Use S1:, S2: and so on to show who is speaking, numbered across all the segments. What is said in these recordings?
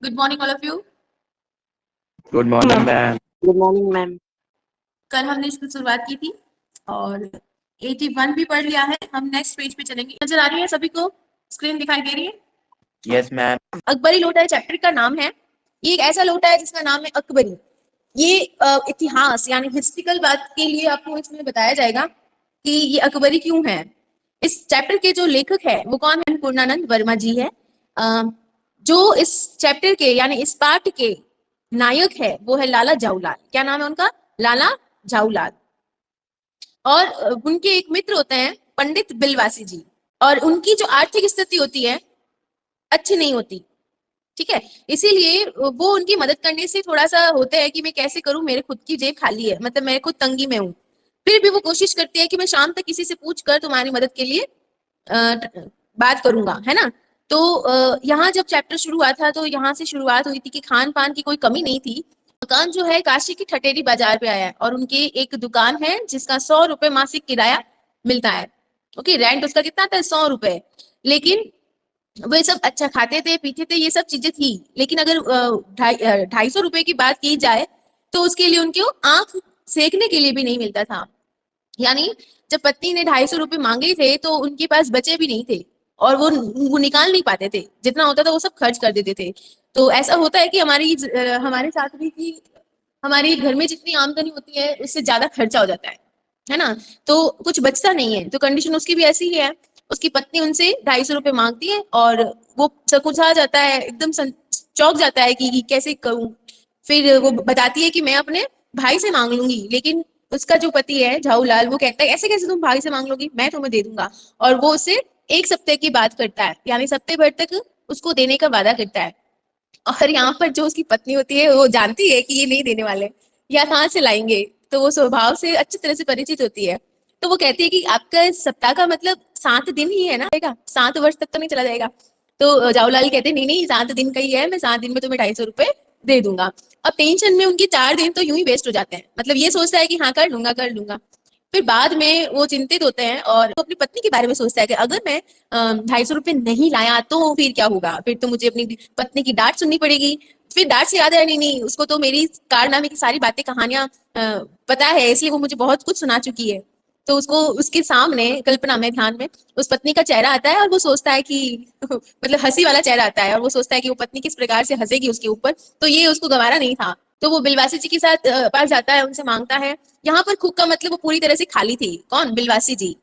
S1: Good morning all of you.
S2: Good morning ma'am.
S3: Good morning ma'am.
S1: कल हमने इसकी शुरुआत की थी और 81 भी पढ़ लिया है। हम नेक्स्ट पेज पे चलेंगे। नजर आ रही है सभी को? स्क्रीन दिखाई दे रही है?
S2: Yes ma'am.
S1: अकबरी लोटा चैप्टर का नाम है। ये एक ऐसा लोटा है जिसका नाम है अकबरी। ये इतिहास यानी हिस्ट्रिकल बात के लिए आपको इसमें बताया जाएगा कि ये अकबरी क्यों है। इस चैप्टर के जो लेखक है वो कौन है? पूर्णानंद वर्मा जी है। जो इस चैप्टर के यानी इस पाठ के नायक है वो है लाला जाऊलाल। क्या नाम है उनका? लाला जाऊलाल। और उनके एक मित्र होते हैं पंडित बिलवासी जी। और उनकी जो आर्थिक स्थिति होती है अच्छी नहीं होती, ठीक है। इसीलिए वो उनकी मदद करने से थोड़ा सा होता है कि मैं कैसे करूं, मेरे खुद की जेब खाली है, मतलब मैं खुद तंगी में हूँ। फिर भी वो कोशिश करती है कि मैं शाम तक किसी से पूछ कर तुम्हारी मदद के लिए बात करूंगा, है ना। तो यहाँ जब चैप्टर शुरू हुआ था तो यहाँ से शुरुआत हुई थी कि खान पान की कोई कमी नहीं थी। मकान जो है काशी की ठटेरी बाजार पे आया है और उनकी एक दुकान है जिसका 100 रुपए मासिक किराया मिलता है। ओके, रेंट उसका कितना था? 100 रुपए। लेकिन वो सब अच्छा खाते थे पीते थे, ये सब चीजें थी। लेकिन अगर 250 रुपए की बात की जाए तो उसके लिए उनके आंख सेकने के लिए भी नहीं मिलता था। यानी जब पत्नी ने 250 रुपए मांगे थे तो उनके पास बचे भी नहीं थे और वो निकाल नहीं पाते थे। जितना होता था वो सब खर्च कर देते थे। तो ऐसा होता है कि हमारे साथ भी कि हमारी घर में जितनी आमदनी होती है उससे ज्यादा खर्चा हो जाता है ना। तो कुछ बचता नहीं है। तो कंडीशन उसकी भी ऐसी ही है। उसकी पत्नी उनसे 250 रुपए मांगती है और वो सकुचा जाता है, एकदम चौंक जाता है कि कैसे करूं। फिर वो बताती है कि मैं अपने भाई से मांग लूंगी। लेकिन उसका जो पति है झाऊलाल वो कहता है ऐसे कैसे तुम भाई से मांग लोगी, मैं तुम्हें दे दूंगा। और वो उससे 1 सप्ताह की बात करता है, यानी सप्ताह भर तक उसको देने का वादा करता है। और यहाँ पर जो उसकी पत्नी होती है वो जानती है कि ये नहीं देने वाले, या कहाँ से लाएंगे। तो वो स्वभाव से अच्छी तरह से परिचित होती है। तो वो कहती है कि आपका इस सप्ताह का मतलब 7 दिन ही है ना, 7 वर्ष तक तो नहीं चला जाएगा। तो जाऊलाल कहते हैं नहीं नहीं, 7 दिन का ही है, मैं 7 दिन में तुम्हें 250 रुपए दे दूंगा। अब टेंशन में उनके 4 दिन तो यूं ही वेस्ट हो जाते हैं। मतलब ये सोचता है कि हाँ कर लूंगा कर लूंगा। फिर बाद में वो चिंतित होते हैं और वो अपनी पत्नी के बारे में सोचता है कि अगर मैं 250 रुपए नहीं लाया तो फिर क्या होगा, फिर तो मुझे अपनी पत्नी की डांट सुननी पड़ेगी। फिर डांट से याद है नहीं नहीं, उसको तो मेरी कारनामे की सारी बातें कहानियां पता है, इसलिए वो मुझे बहुत कुछ सुना चुकी है। तो उसको उसके सामने कल्पना में ध्यान में उस पत्नी का चेहरा आता है और वो सोचता है कि मतलब हंसी वाला चेहरा आता है और वो सोचता है कि वो पत्नी किस प्रकार से हंसेगी उसके ऊपर। तो ये उसको गंवारा नहीं था। तो वो बिलवासी जी के साथ पास जाता है, उनसे मांगता है। यहाँ पर खुद का मतलब वो पूरी तरह से खाली थी। कौन? बिलवासी जी।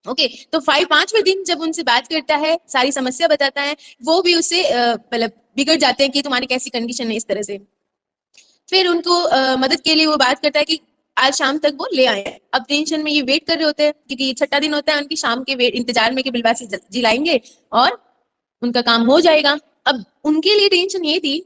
S1: ओके, तो 5वें दिन जब उनसे बात करता है, सारी समस्या बताता है, वो भी उससे मतलब बिगड़ जाते हैं कि तुम्हारी कैसी कंडीशन है, इस तरह से। फिर उनको मदद के लिए वो बात करता है कि आज शाम तक वो ले आए हैं। अब टेंशन में ये वेट कर रहे होते हैं क्योंकि ये छठा दिन होता है उनकी, शाम के वेट इंतजार में कि बिलवासी जी लाएंगे और उनका काम हो जाएगा। अब उनके लिए टेंशन ये थी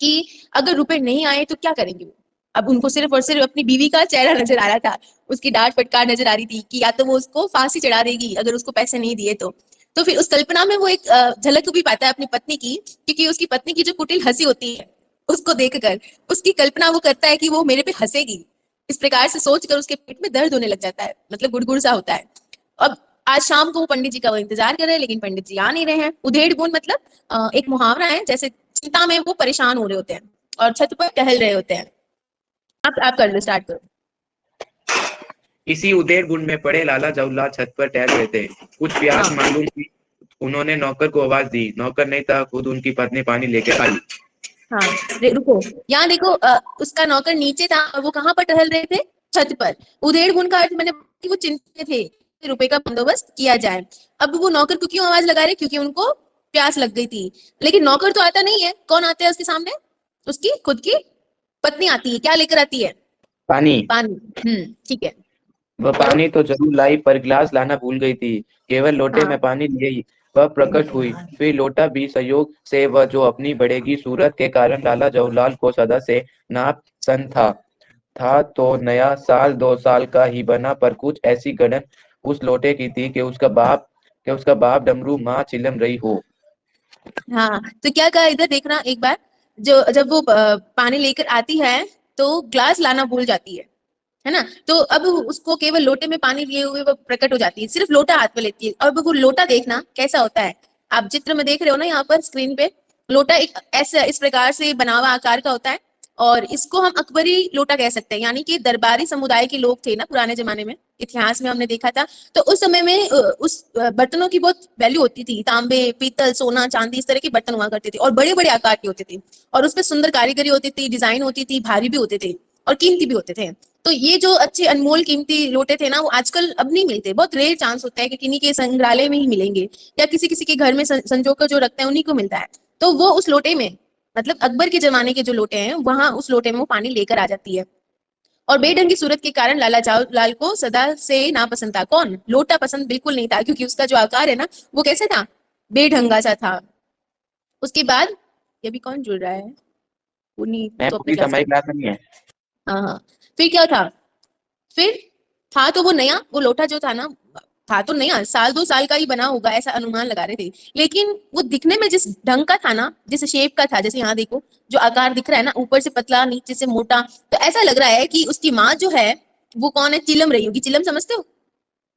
S1: कि अगर रुपए नहीं आए तो क्या करेंगे वो। अब उनको सिर्फ और सिर्फ अपनी बीवी का चेहरा नजर आ रहा था, उसकी डांट फटकार नजर आ रही थी कि या तो वो उसको फांसी चढ़ा देगी अगर उसको पैसे नहीं दिए तो फिर उस कल्पना में वो एक झलक भी पाता है अपनी पत्नी की, क्योंकि उसकी पत्नी की जो कुटिल हंसी होती है उसको देखकर उसकी कल्पना वो करता है कि वो मेरे पे हंसेगी। इस प्रकार से सोचकर उसके पेट में दर्द होने लग जाता है, मतलब गुड़गुड़ सा होता है। अब आज शाम को वो पंडित जी का वो इंतजार कर रहे हैं लेकिन पंडित जी आ नहीं रहे हैं। उधेड़ बुन मतलब एक मुहावरा है, जैसे चिंता में वो परेशान हो रहे होते हैं और छत पर टहल रहे होते हैं। आप कर लो, स्टार्ट करो।
S2: इसी उदेर बुन में पड़े लाला जऊलाल छत पर टहल रहे थे। कुछ प्यास
S1: हाँ
S2: मालूम की उन्होंने नौकर को आवाज दी। नौकर नहीं था, खुद उनकी पत्नी पानी लेकर आई।
S1: हाँ, रुको। यहाँ देखो, उसका नौकर नीचे था और वो कहाँ पर टहल रहे थे? छत पर। उधेड़ बुन का अर्थ मैंने कि वो चिंतित थे कि रुपए का बंदोबस्त किया जाए। अब वो नौकर को क्यों आवाज लगा रहे? क्योंकि उनको प्यास लग गई थी। लेकिन नौकर तो आता नहीं है। कौन आता है उसके सामने? उसकी खुद की पत्नी आती है। क्या लेकर आती है?
S2: पानी।
S1: पानी। ठीक है।
S2: वह पानी तो जरूर लाई पर गिलास लाना भूल गई थी। केवल लोटे
S1: हाँ
S2: में पानी लिए ही वह प्रकट हुई। फिर लोटा भी संयोग से वह जो अपनी बढ़ेगी सूरत के कारण लाला जवाहरलाल को सदा से नाप सन था तो नया साल 2 साल का ही बना, पर कुछ ऐसी गड़न उस लोटे की थी कि उसका बाप डमरू माँ चिलम रही हो।
S1: हाँ, तो क्या कहा इधर देखना एक बार। जो जब वो पानी लेकर आती है तो ग्लास लाना भूल जाती है ना। तो अब उसको केवल लोटे में पानी लिए हुए वो प्रकट हो जाती है, सिर्फ लोटा हाथ में लेती है। और वो लोटा देखना कैसा होता है, आप चित्र में देख रहे हो ना यहाँ पर स्क्रीन पे। लोटा एक ऐसा इस प्रकार से बना हुआ आकार का होता है और इसको हम अकबरी लोटा कह सकते हैं, यानी कि दरबारी समुदाय के लोग थे ना पुराने जमाने में, इतिहास में हमने देखा था। तो उस समय में उस बर्तनों की बहुत वैल्यू होती थी, तांबे पीतल सोना चांदी इस तरह के बर्तन हुआ करते थे और बड़े बड़े आकार के होते थे और उसमें सुंदर कारीगरी होती थी, डिजाइन होती थी, भारी भी होते थे और कीमती भी होते थे। तो ये जो अच्छे अनमोल कीमती लोटे थे ना, वो आजकल अब नहीं मिलते, बहुत रेयर चांस होता है कि किन्हीं के संग्रहालय में ही मिलेंगे या किसी किसी के घर में संजो कर जो रखते हैं उन्हीं को मिलता है। तो वो उस लोटे में, मतलब अकबर के जमाने के जो लोटे हैं वहां उस लोटे में वो पानी लेकर आ जाती है। और बेढंग की सूरत के कारण लाला लाल को सदा से नापसंद था। कौन? लोटा पसंद बिल्कुल नहीं था, क्योंकि उसका जो आकार है ना वो कैसे था, बेढंगा सा था। उसके बाद ये भी कौन जुड़ रहा है, पुनीत
S2: मैं
S1: तो अपनी
S2: पूरी
S1: क्लास
S2: समय
S1: में।
S2: क्लास में नहीं है।
S1: हाँ हाँ। फिर क्या था, फिर था तो वो नया, वो लोटा जो था ना, था तो नया, साल 2 साल का ही बना होगा ऐसा अनुमान लगा रहे थे, लेकिन वो दिखने में जिस ढंग का था ना, जिस शेप का था, जैसे यहाँ देखो जो आकार दिख रहा है ना, ऊपर से पतला नीचे से मोटा, तो ऐसा लग रहा है कि उसकी माँ जो है वो कौन है, चिलम रही होगी। चिलम समझते हो,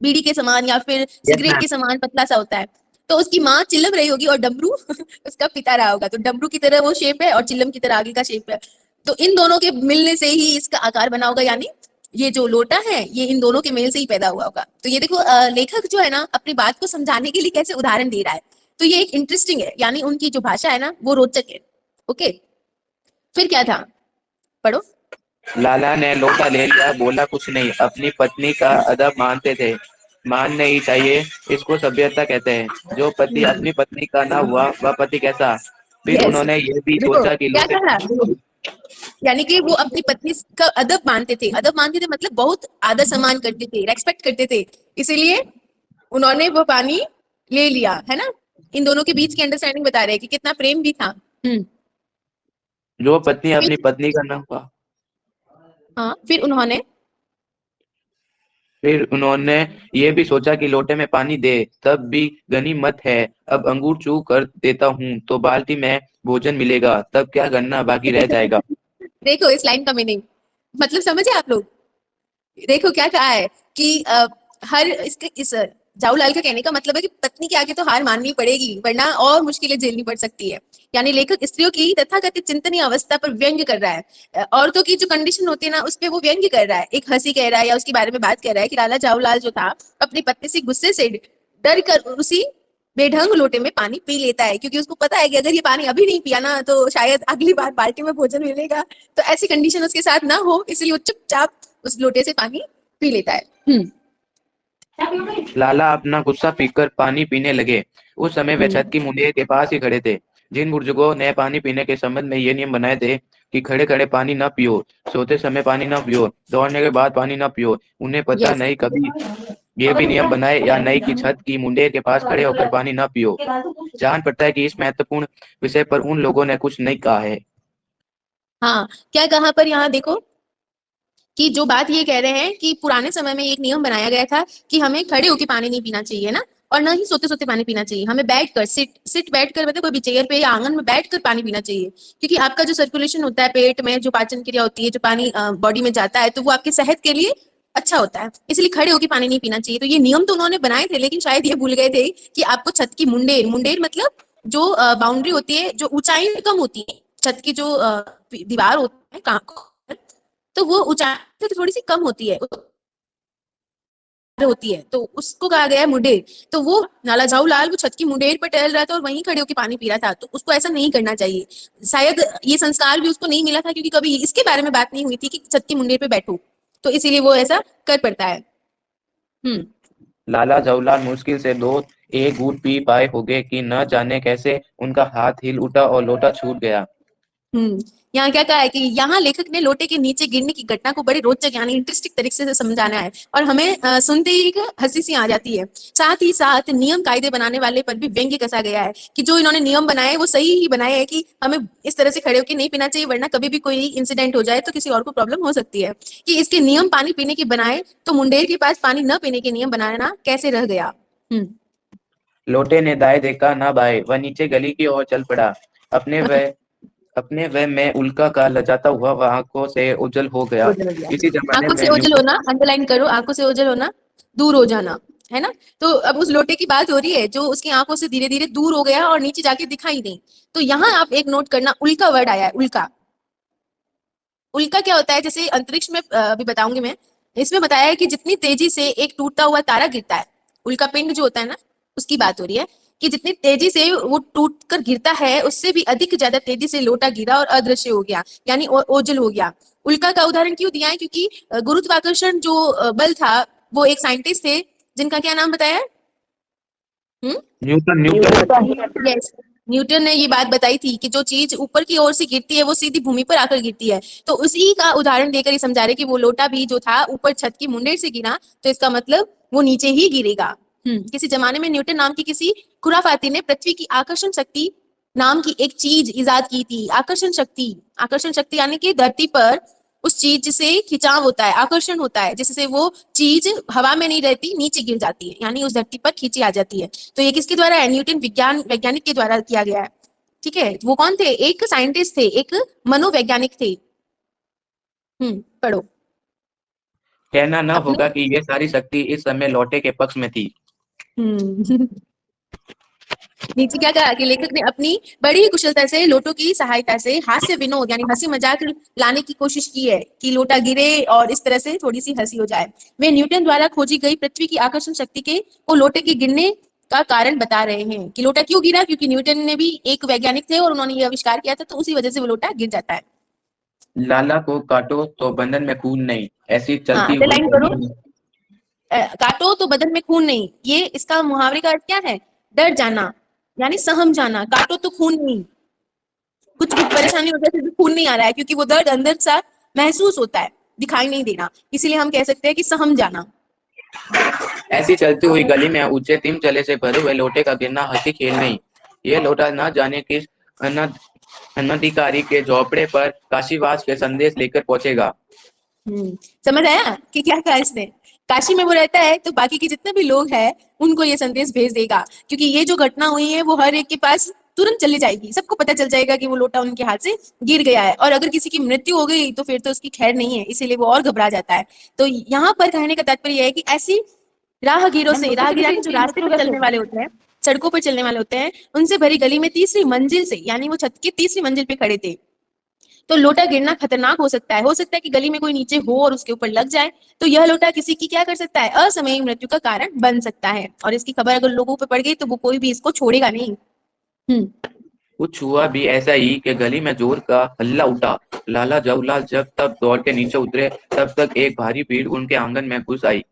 S1: बीड़ी के समान या फिर
S2: यस
S1: सिगरेट
S2: मैम।
S1: के समान पतला सा होता है। तो उसकी माँ चिलम रही होगी और डमरू उसका पिता रहा होगा। तो डमरू की तरह वो शेप है और चिलम की तरह आगे का शेप है। तो इन दोनों के मिलने से ही इसका आकार बना होगा, यानी ये जो लोटा है ये इन दोनों के मेल से ही पैदा हुआ होगा। तो ये देखो लेखक जो है ना अपनी बात को समझाने के लिए कैसे उदाहरण दे रहा है, तो ये एक इंटरेस्टिंग है, यानी उनकी जो भाषा है ना वो रोचक है। ओके, फिर क्या था, पढ़ो।
S2: लाला ने लोटा ले लिया, बोला कुछ नहीं, अपनी पत्नी का अदब मानते थे। मानना ही चाहिए, इसको सभ्यता कहते हैं। जो पति अपनी पत्नी का ना हुआ वह पति कैसा। फिर
S1: यस,
S2: उन्होंने ये भी
S1: देखो
S2: सोचा कि
S1: क्या
S2: लोटे
S1: कहा, यानी कि वो अपनी पत्नी का अदब मानते थे। अदब मानते थे मतलब बहुत आदर सम्मान करते थे, रेस्पेक्ट करते थे, इसीलिए उन्होंने वो पानी ले लिया, है ना। इन दोनों के बीच की अंडरस्टैंडिंग बता रहे हैं कि कितना प्रेम भी था।
S2: जो पत्नी अपनी
S1: फिर
S2: पत्नी का ना हुआ।
S1: हाँ, फिर उन्होंने
S2: फिर उन्होंने ये भी सोचा कि लोटे में पानी दे, तब भी गनीमत है। अब अंगूर चू कर देता हूँ तो बाल्टी में भोजन मिलेगा, तब क्या गन्ना बाकी रह जाएगा।
S1: देखो इस लाइन का मीनिंग, मतलब समझे आप लोग। देखो क्या कहा है कि हर इसके इस जाऊलाल का कहने का मतलब है कि पत्नी के आगे तो हार माननी पड़ेगी, वरना और मुश्किलें झेलनी पड़ सकती है। यानी लेखक स्त्रियों की तथाकथित चिंतनीय अवस्था पर व्यंग्य कर रहा है। औरतों की जो कंडीशन होती है ना उस पे वो व्यंग्य कर रहा है, एक हंसी कह रहा है या उसके बारे में बात कर रहा है कि लाला जाऊलाल जो था अपनी पत्नी से गुस्से से डर कर उसी बेढंग लोटे में पानी पी लेता है, क्योंकि उसको पता है कि अगर ये पानी अभी नहीं पिया ना तो शायद अगली बार बाल्टी में भोजन मिलेगा। तो ऐसी कंडीशन उसके साथ ना हो, इसलिए वो चुपचाप उस लोटे से पानी पी लेता है।
S2: लाला अपना गुस्सा पीकर पानी पीने लगे। उस समय वे छत की मुंडिया के पास ही खड़े थे। जिन बुजुर्गों ने पानी पीने के संबंध में ये नियम बनाए थे कि खड़े खड़े पानी न पियो, सोते समय पानी न पियो, दौड़ने के बाद पानी न पियो, उन्हें पता
S1: यस,
S2: नहीं कभी ये भी नियम बनाए या नहीं कि छत की मुंडेर के पास खड़े होकर पानी न पियो। जान पड़ता है कि इस महत्वपूर्ण विषय पर उन लोगों ने कुछ नहीं कहा है।
S1: हाँ, क्या कहा पर यहाँ देखो कि जो बात ये कह रहे हैं कि पुराने समय में एक नियम बनाया गया था कि हमें खड़े होकर पानी नहीं पीना चाहिए ना, और ना ही सोते सोते पानी पीना चाहिए। हमें बैठकर सिट बैठकर, मतलब कोई भी चेयर पे या आंगन में बैठकर पानी पीना चाहिए, क्योंकि आपका जो सर्कुलेशन होता है पेट में, जो पाचन क्रिया होती है, जो पानी बॉडी में जाता है, तो वो आपकी सेहत के लिए अच्छा होता है, इसलिए खड़े होकर पानी नहीं पीना चाहिए। तो ये नियम तो उन्होंने बनाए थे, लेकिन शायद ये भूल गए थे कि आपको छत की मुंडेर, मुंडेर मतलब जो बाउंड्री होती है, जो ऊंचाई कम होती है, छत की जो दीवार होती है, तो वो ऊंचाई से थोड़ी सी कम होती है, तो उसको कहा गया है मुंडेर। तो वो नाला झाऊ लाल वो छत की मुंडेर पर टहल रहा था और वहीं खड़े होकर पानी पी रहा था, तो उसको ऐसा नहीं करना चाहिए। शायद ये संस्कार भी उसको नहीं मिला था, क्योंकि कभी इसके बारे में बात नहीं हुई थी कि छत की मुंडेर पे बैठो, तो इसीलिए वो ऐसा कर पड़ता है। हम्म
S2: लाला जवाहरलाल मुश्किल से दो एक घूंट पी पाए होंगे कि न जाने कैसे उनका हाथ हिल उठा और लोटा छूट गया।
S1: हम्म यहाँ क्या कहा है कि यहाँ लेखक ने लोटे के नीचे गिरने की घटना को बड़े रोचक यानी इंटरेस्टिंग तरीके से समझाना है, और हमें सुनते ही एक हंसी सी आ जाती है। साथ ही साथ नियम कायदे बनाने वाले पर भी व्यंग्य कसा गया है कि जो इन्होंने नियम बनाए वो सही ही बनाए हैं कि हमें इस तरह से खड़े होकर नहीं पीना चाहिए, वरना कभी भी कोई इंसिडेंट हो जाए तो किसी और को प्रॉब्लम हो सकती है। कि इसके नियम पानी पीने के बनाए तो मुंडेर के पास पानी न पीने के नियम बनाना कैसे रह गया।
S2: लोटे ने दाएं देखा ना बाएं, वह नीचे गली की ओर चल पड़ा। अपने वह में उल्का का लजाता हुआ वह आंखों से ओझल हो गया।
S1: ओझल हो गया,
S2: इसी जमाने
S1: आंखों
S2: में
S1: से ओझल होना अंडरलाइन करो, आंखों से ओझल होना दूर हो जाना। है ना। तो अब उस लोटे की बात हो रही है जो उसकी आंखों से धीरे धीरे दूर हो गया और नीचे जाके दिखाई नहीं। तो यहाँ आप एक नोट करना, उल्का वर्ड आया है, उल्का। उल्का क्या होता है, जैसे अंतरिक्ष में अभी बताऊंगी मैं। इसमें बताया है कि जितनी तेजी से एक टूटता हुआ तारा गिरता है, उल्का पिंड जो होता है ना, उसकी बात हो रही है कि जितनी तेजी से वो टूट कर गिरता है उससे भी अधिक ज्यादा तेजी से लोटा गिरा और अदृश्य हो गया, यानी ओझल हो गया। उल्का का उदाहरण क्यों दिया है, क्योंकि गुरुत्वाकर्षण जो बल था, वो एक साइंटिस्ट थे जिनका क्या नाम बताया है?
S2: न्यूटन न्यूटन
S1: यस, न्यूटन ने ये बात बताई थी कि जो चीज ऊपर की ओर से गिरती है वो सीधी भूमि पर आकर गिरती है। तो उसी का उदाहरण देकर ये समझा रहे कि वो लोटा भी जो था ऊपर छत की मुंडेर से गिरा, तो इसका मतलब वो नीचे ही गिरेगा। किसी जमाने में न्यूटन नाम की किसी खुराफाती ने पृथ्वी की आकर्षण शक्ति नाम की एक चीज इजाद की थी। आकर्षण शक्ति, आकर्षण शक्ति यानी कि धरती पर उस चीज से खिंचाव होता है, आकर्षण होता है, जिससे वो चीज हवा में नहीं रहती, नीचे गिर जाती है, यानी उस धरती पर खींची आ जाती है। तो ये किसके द्वारा है? न्यूटन वैज्ञानिक के द्वारा किया गया है। ठीक है, वो कौन थे? एक साइंटिस्ट थे, एक मनोवैज्ञानिक थे। पढ़ो।
S2: कहना न
S1: अपने
S2: होगा कि ये सारी शक्ति इस समय लोटे के पक्ष में थी।
S1: नीचे क्या कहा कि लेखक ने अपनी बड़ी ही कुशलता से लोटों की सहायता से हास्य विनोद यानी हंसी मजाक लाने की कोशिश की है कि लोटा गिरे और इस तरह से थोड़ी सी हंसी हो जाए। वे न्यूटन द्वारा खोजी गई पृथ्वी की आकर्षण शक्ति के को लोटे के गिरने का कारण बता रहे हैं कि लोटा क्यों गिरा, क्योंकि न्यूटन ने भी एक वैज्ञानिक थे और उन्होंने ये आविष्कार किया था, तो उसी वजह से वो लोटा गिर जाता है।
S2: लाला को काटो तो बंधन में खून नहीं, ऐसी
S1: हाँ,
S2: चलती हुई
S1: अंडरलाइन करो।
S2: गली में।
S1: काटो तो बदन में खून नहीं, ये इसका मुहावरे का अर्थ क्या है? डर जाना, यानी सहम जाना। काटो तो खून नहीं, कुछ भी परेशानी हो जाए फिर भी खून नहीं आ रहा है, क्योंकि वो दर्द अंदर सा महसूस होता है, दिखाई नहीं देना, इसीलिए हम कह सकते हैं कि सहम जाना।
S2: ऐसी चलती हुई गली में ऊंचे तिमचले से भरे हुए लोटे का गिरना हंसी खेल नहीं। ये लोटा न जाने किस अनधिकारी के झोपड़े पर काशीवास के संदेश लेकर पहुंचेगा।
S1: समझ आया कि क्या कहा इसने? काशी में वो रहता है तो बाकी के जितने भी लोग हैं उनको ये संदेश भेज देगा, क्योंकि ये जो घटना हुई है वो हर एक के पास तुरंत चली जाएगी, सबको पता चल जाएगा कि वो लोटा उनके हाथ से गिर गया है। और अगर किसी की मृत्यु हो गई तो फिर तो उसकी खैर नहीं है, इसीलिए वो और घबरा जाता है। तो यहाँ पर कहने का तात्पर्य यह है कि ऐसी राहगीरों से, राहगीर यानी जो रास्ते पर चलने वाले होते हैं, सड़कों पर चलने वाले होते हैं, उनसे भरी गली में तीसरी मंजिल से, यानी वो छत की तीसरी मंजिल पे खड़े थे। तो लोटा गिरना खतरनाक हो सकता है कि गली में कोई नीचे हो और उसके ऊपर लग जाए, तो यह लोटा किसी की क्या कर सकता है? असामयिक मृत्यु का कारण बन सकता है, और इसकी खबर अगर लोगों पर पड़ गई तो वो कोई भी इसको छोड़ेगा नहीं।
S2: कुछ हुआ भी ऐसा ही कि गली में जोर का हल्ला उठा। लाला जवाहरलाल जब तक दौड़ के नीचे उतरे तब तक एक भारी भीड़ उनके आंगन में घुस आई।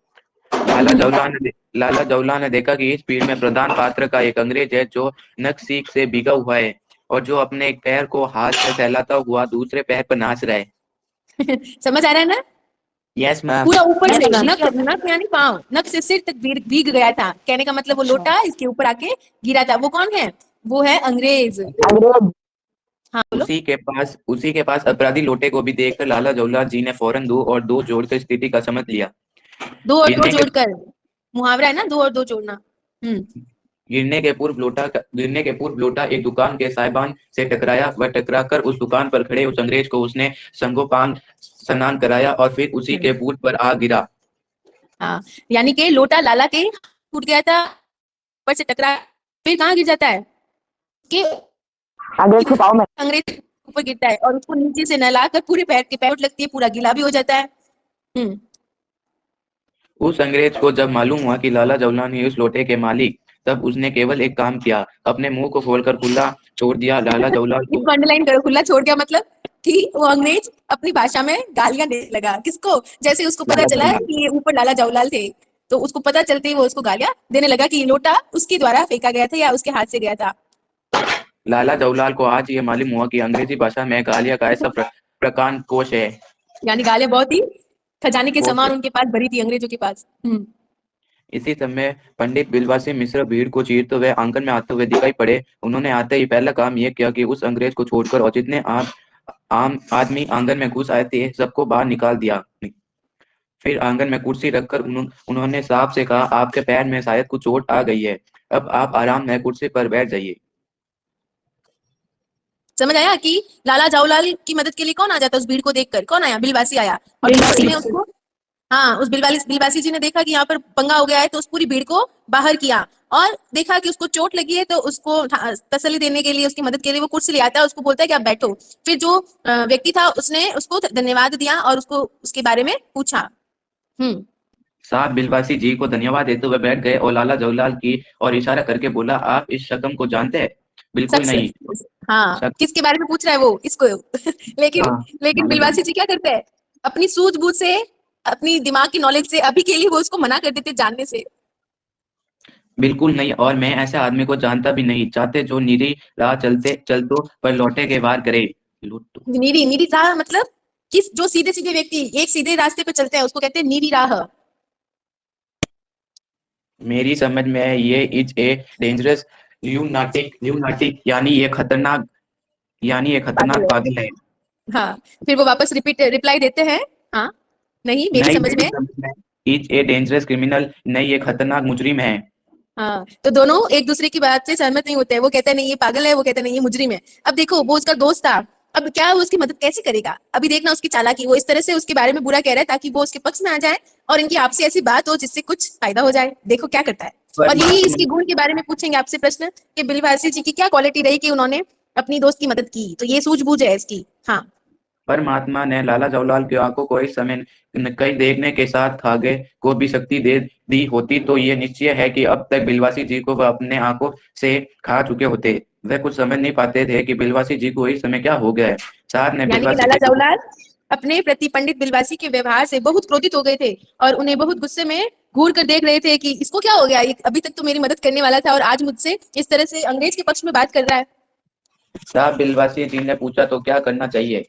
S2: लाला जवाहरलाल ने देखा कि इस भीड़ में प्रधान पात्र का एक अंग्रेज है जो नक सीख से भीगा हुआ है और जो अपने एक पैर को हाथ से फैलाता हुआ दूसरे पैर पर नाच रहा है।
S1: समझ आ रहा है ना?
S2: Yes ma'am.
S1: पूरा ऊपर से नक, नक यानी पांव, नक से सिर तक भीग गया था। कहने का मतलब वो लोटा इसके ऊपर आके गिरा था। वो कौन है? वो है अंग्रेज। हाँ बोलो।
S2: उसी के पास अपराधी लोटे को भी देखकर लाला जवाहरलाल जी ने फौरन दो और दो जोड़कर स्थिति का समझ लिया।
S1: दो और दो जोड़कर, मुहावरा है ना, दो और दो जोड़ना।
S2: गिरने के पूर्व लोटा एक दुकान के साइबान से टकराया। वह टकराकर उस दुकान पर खड़े उस अंग्रेज को उसने संगोपांग स्नान कराया और फिर उसी के पूर्व पर आ गिरा।
S1: हाँ, यानी कि लोटा लाला के टूट गया था, ऊपर से टकरा, फिर कहाँ गिर जाता है? कि अंग्रेज के पाँव में, अंग्रेज ऊपर गिरता है और उसको नीचे से नहलाकर पूरे पैर के पैर लगती है, पूरा गीला भी हो जाता है।
S2: उस अंग्रेज को जब मालूम हुआ कि लाला जवाहरलाल ही उस लोटे के मालिक, तब उसने केवल एक काम किया, अपने मुंह को खोलकर खुला छोड़ दिया। लाला जवाहरलाल को
S1: इसको अंडरलाइन करो, खुला छोड़ दिया मतलब कि वो अंग्रेज अपनी भाषा में गालियां देने लगा। किसको? जैसे उसको पता चला कि ये ऊपर लाला जवाहरलाल थे, तो उसको पता चलते ही वो उसको गालियां देने लगा कि ये लोटा उसके द्वारा फेंका गया था या उसके हाथ से गया था।
S2: लाला जवाहरलाल को आज ये मालूम हुआ कि अंग्रेजी भाषा में गालियां का ऐसा प्रकांड कोश है।
S1: यानी गालियां बहुत ही खजाने के समान उनके पास भरी थी, अंग्रेजों के पास।
S2: इसी समय पंडित बिलवासी मिश्र भीड़ को चीरते हुए आंगन में आते हुए दिखाई पड़े। उन्होंने आते ही पहला काम यह किया कि उस अंग्रेज को छोड़कर और जितने आम आदमी आंगन में घुस आए थे सबको बाहर निकाल दिया। फिर आंगन में कुर्सी रखकर उन्होंने साहब से कहा, आपके पैर में शायद कुछ चोट आ गई है, अब आप आराम में कुर्सी पर बैठ जाइए।
S1: समझ आया कि लाला जवाहरलाल की मदद के लिए कौन आ जाता? उस भीड़ को देखकर कौन आया? बिलवासी आया, और बिलवासी ने उसको हाँ, उस बिलवासी जी ने देखा कि यहाँ पर पंगा हो गया है, तो उस पूरी भीड़ को बाहर किया और देखा कि उसको चोट लगी है, तो उसको तसल्ली देने के लिए, उसकी मदद के लिए वो कुर्सी ले आता है, उसको बोलता है कि आप बैठो। फिर जो व्यक्ति था उसने उसको धन्यवाद दिया और उसको उसके बारे में पूछा।
S2: साहब बिलवासी जी को धन्यवाद देते हुए बैठ गए और लाला जवाहरलाल की और इशारा करके बोला, आप इस शकम को जानते हैं? बिल्कुल
S1: शख्स,
S2: नहीं।
S1: हाँ,
S2: शक
S1: किसके बारे में पूछ रहा है वो, इसको। लेकिन
S2: हाँ,
S1: लेकिन
S2: लाला
S1: बिलवासी
S2: जवाहरलाल।
S1: जी क्या करते हैं, अपनी सूझबूझ से, अपनी दिमाग की नॉलेज से अभी के लिए वो उसको मना कर देते जानने से।
S2: बिल्कुल नहीं, और मैं ऐसे आदमी को जानता भी नहीं। चाहते जो नीरी राह चलते चलतो पर लौटे के वार करे। लुट्टू।
S1: नीरी नीरी राह मतलब, किस जो सीधे सीधे व्यक्ति एक सीधे रास्ते पे चलते हैं उसको कहते हैं नीरी राह।
S2: मेरी समझ में ये इज ए डेंजरस ल्यूनाटिक यानी ये
S1: पागल
S2: खतरनाक
S1: है।
S2: पागल है।
S1: हाँ, फिर वो वापस रिप्लाई देते हैं। हाँ, नहीं मेरी
S2: नहीं,
S1: समझ
S2: मेरी
S1: में।
S2: समझ में इज ए डेंजरस क्रिमिनल, नहीं ये खतरनाक मुजरिम है।
S1: हाँ, तो दोनों एक दूसरे की बात से सहमत नहीं होते हैं। वो कहते हैं नहीं ये पागल है, वो कहते हैं नहीं ये मुजरिम है। अब देखो वो उसका दोस्त था, अब क्या वो उसकी मदद कैसे करेगा? अभी देखना उसकी चालाकी, वो इस तरह से उसके बारे में बुरा कह रहा है ताकि वो उसके पक्ष में आ जाए और इनकी आपसी ऐसी बात हो जिससे कुछ फायदा हो जाए। देखो क्या करता है। और यही इसके गुण के बारे में पूछेंगे आपसे प्रश्न कि बिलवासी जी की क्या क्वालिटी रही कि उन्होंने अपनी दोस्त की मदद की। तो ये सूझबूझ है इसकी। हाँ,
S2: परमात्मा ने लाला जवाहरलाल की आंखों को इस समय कई देखने के साथ खागे को भी शक्ति दे दी होती तो ये निश्चय है कि अब तक बिलवासी जी को वह अपने आंखों से खा चुके होते। वह कुछ समझ नहीं पाते थे कि बिलवासी जी को इस समय क्या हो गया है। साहब ने
S1: यानी कि
S2: बिलवासी
S1: लाला
S2: जी को
S1: जवाहरलाल अपने प्रति पंडित बिलवासी के व्यवहार से बहुत क्रोधित हो गए थे और उन्हें बहुत गुस्से में घूर कर देख रहे थे कि इसको क्या हो गया, ये अभी तक तो मेरी मदद करने वाला था और आज मुझसे इस तरह से अंग्रेज के पक्ष में बात कर रहा है।
S2: साहब बिलवासी जी ने पूछा तो क्या करना चाहिए?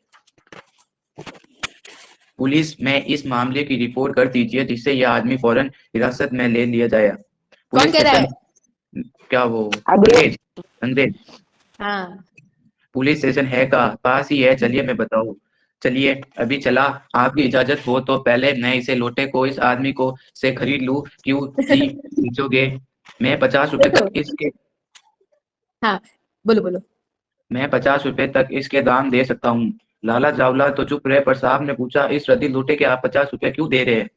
S2: पुलिस में इस मामले की रिपोर्ट कर दीजिए जिससे यह आदमी फौरन हिरासत में ले लिया जाए।
S1: कौन
S2: पुलिस
S1: कह रहा
S2: स्टेशन।
S1: है?
S2: क्या वो अंग्रेज? अंग्रेज।
S1: हाँ,
S2: पुलिस स्टेशन है का पास ही है, चलिए मैं बताऊं। चलिए अभी चला। आपकी इजाजत हो तो पहले मैं इसे लोटे को इस आदमी को से खरीद लूं। क्यों जी पूछोगे? मैं 50 रुपए
S1: देखो,
S2: तक इसके
S1: हाँ, बोलो बोलो।
S2: मैं 50 रुपए तक इसके दाम दे सकता हूँ। लाला जावला तो चुप रहे, पर साहब ने पूछा, इस रद्दी लोटे के आप 50 रुपए क्यों दे रहे हैं?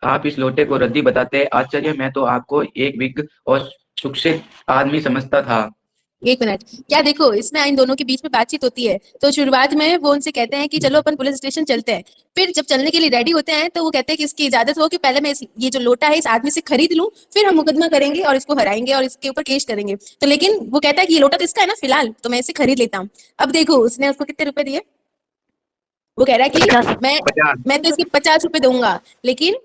S2: आप इस लोटे को रद्दी बताते? आश्चर्य, मैं तो आपको एक विज्ञ और शिक्षित आदमी समझता था।
S1: एक मिनट, क्या देखो इसमें इन दोनों के बीच में बातचीत होती है। तो शुरुआत में वो उनसे कहते हैं कि चलो अपन पुलिस स्टेशन चलते हैं। फिर जब चलने के लिए रेडी होते हैं तो वो कहते हैं कि इसकी इजाजत हो कि पहले मैं ये जो लोटा है इस आदमी से खरीद लूं, फिर हम मुकदमा करेंगे और इसको हराएंगे और इसके ऊपर केस करेंगे। तो लेकिन वो कहता है कि ये लोटा तो इसका है ना फिलहाल, तो मैं इसे खरीद लेता हूँ। अब देखो उसने उसको कितने रुपए दिए। वो कह रहा है कि
S2: 50।
S1: मैं
S2: 50।
S1: मैं तो इसके 50 रुपए दूंगा। लेकिन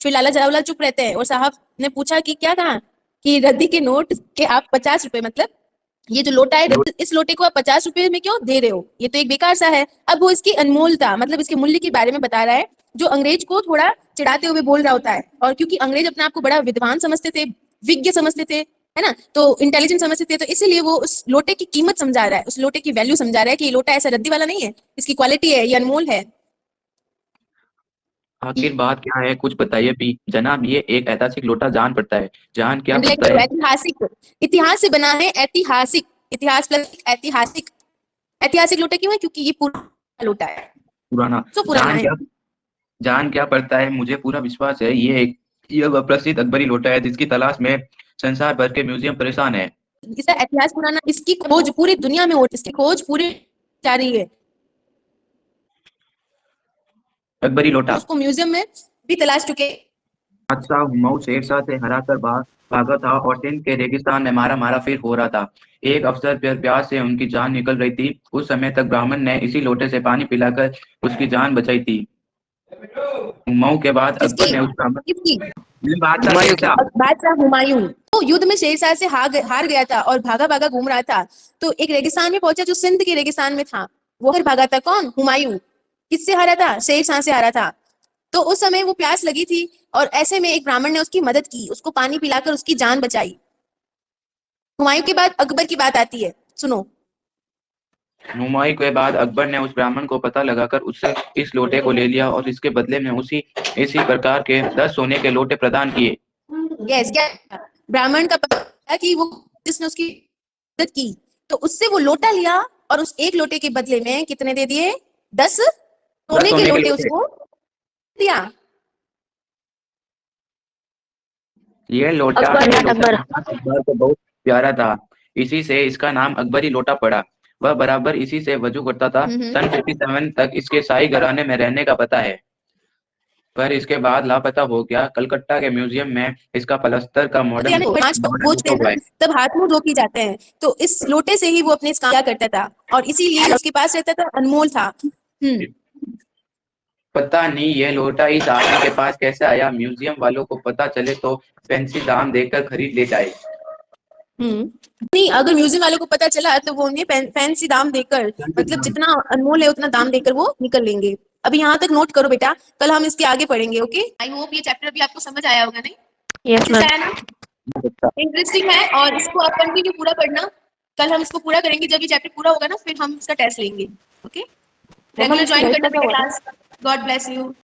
S1: फिर लाला जवाहरलाल चुप रहते हैं और साहब ने पूछा कि क्या कहा, कि रद्दी के नोट के आप 50 रुपए, मतलब ये जो लोटा है, इस लोटे को आप 50 रुपए में क्यों दे रहे हो, ये तो एक बेकार सा है। अब वो इसकी अनमोलता, मतलब इसके मूल्य के बारे में बता रहा है, जो अंग्रेज को थोड़ा चिढ़ाते हुए बोल रहा होता है। और क्योंकि अंग्रेज अपने आप को बड़ा विद्वान समझते थे, विज्ञ समझते थे, है ना, तो इंटेलिजेंट समझते थे, तो इसीलिए वो उस लोटे की कीमत समझा रहा है, उस लोटे की वैल्यू समझा रहा है कि ये लोटा ऐसा रद्दी वाला नहीं है, इसकी क्वालिटी है, ये अनमोल है।
S2: आखिर बात क्या है, कुछ बताइए भी जनाब। ये एक ऐतिहासिक लोटा जान पड़ता है। जान क्या
S1: इंटेलेक्ट
S2: पड़ता
S1: करो,
S2: है?
S1: ऐतिहासिक, इतिहास से बना है, ऐतिहासिक, इतिहास प्लस ऐतिहासिक। ऐतिहासिक लोटा क्यों है? क्योंकि ये पुराना लोटा है,
S2: पुराना।
S1: तो पुराना
S2: जान
S1: है।
S2: क्या जान क्या पड़ता है, मुझे पूरा विश्वास है यह वह प्रसिद्ध अकबरी लोटा है जिसकी तलाश में संसार भर के म्यूजियम परेशान है।
S1: इसका इतिहास पुराना, इसकी खोज पूरी दुनिया में हो, इसकी खोज पूरी जा रही है।
S2: अकबरी लोटा।
S1: उसको म्यूजियम में भी तलाश चुके।
S2: बादशाह हुमायूं शेरशाह से हराकर भागा था और सिंध के रेगिस्तान में मारा मारा फिर हो रहा था। एक अफसर पर प्यास से उनकी जान निकल रही थी। उस समय तक ब्राह्मण ने इसी लोटे से पानी पिलाकर उसकी जान बचाई थी। हुमायूं के बाद अकबर
S1: किसकी?
S2: ने उस ब्राह्मण
S1: किसकी?
S2: बादशाह शेरशाह।
S1: बादशाह हुमायूं तो युद्ध में शेरशाह से हार गया था और भागा भागा घूम रहा था। तो एक रेगिस्तान में पहुंचा जो सिंध के रेगिस्तान में था। वो फिर भागा था कौन? हुमायूं। किससे हारा था? शेरशाह से हारा था। तो उस समय वो प्यास लगी थी और ऐसे में एक ब्राह्मण ने उसकी मदद की, उसको पानी पिलाकर उसकी जान बचाई। हुमायूं के बाद अकबर की बात आती है, सुनो।
S2: हुमायूं के बाद अकबर ने उस ब्राह्मण को पता लगाकर उससे इस लोटे को ले लिया और इसके बदले में इसी प्रकार के 10 सोने के लोटे प्रदान किए।
S1: यस, क्या? ब्राह्मण का पता कि वो जिसने उसकी मदद की, तो उससे वो लोटा लिया और उस एक लोटे के बदले में कितने दे दिए? 10
S2: 10
S1: सोने के
S2: सोने के
S1: लोटे
S2: लोटे।
S1: उसको दिया?
S2: ये लोटा
S3: अकबर।
S2: अकबर को बहुत प्यारा था, इसी से इसका नाम अकबरी लोटा पड़ा। वह बराबर इसी से वजू करता था। सन 57 तक इसके शाही घराने में रहने का पता है, पर इसके बाद लापता हो गया। कलकत्ता के म्यूजियम में इसका पलस्तर का मॉडर्न
S1: पहुंचते हैं ना, तब हाथ मुंह धो के जाते हैं, तो इस लोटे से ही वो अपने काम किया करता था और इसीलिए उसके पास रहता था, अनमोल था।
S2: पता नहीं ये लोटा इस आदमी के पास कैसे आया। म्यूजियम वालों को पता चले तो फैंसी दाम देकर खरीद ले जाए।
S1: नहीं, अगर म्यूजियम वालों को पता चला तो वो उन्हें फैंसी दाम देकर, मतलब जितना अनमोल है उतना दाम देकर वो निकल लेंगे। अभी यहाँ तक नोट करो बेटा, कल हम इसके आगे पढ़ेंगे। ओके, आई होप ये चैप्टर अभी आपको समझ आया होगा, नहीं?
S3: Yes ma'am.
S1: इंटरेस्टिंग है और इसको आप कंटिन्यू पूरा करना। कल हम इसको पूरा करेंगे, जब ये चैप्टर पूरा होगा ना फिर हम इसका टेस्ट लेंगे। ओके, रेगुलर ज्वाइन करना बेटा क्लास। God bless you.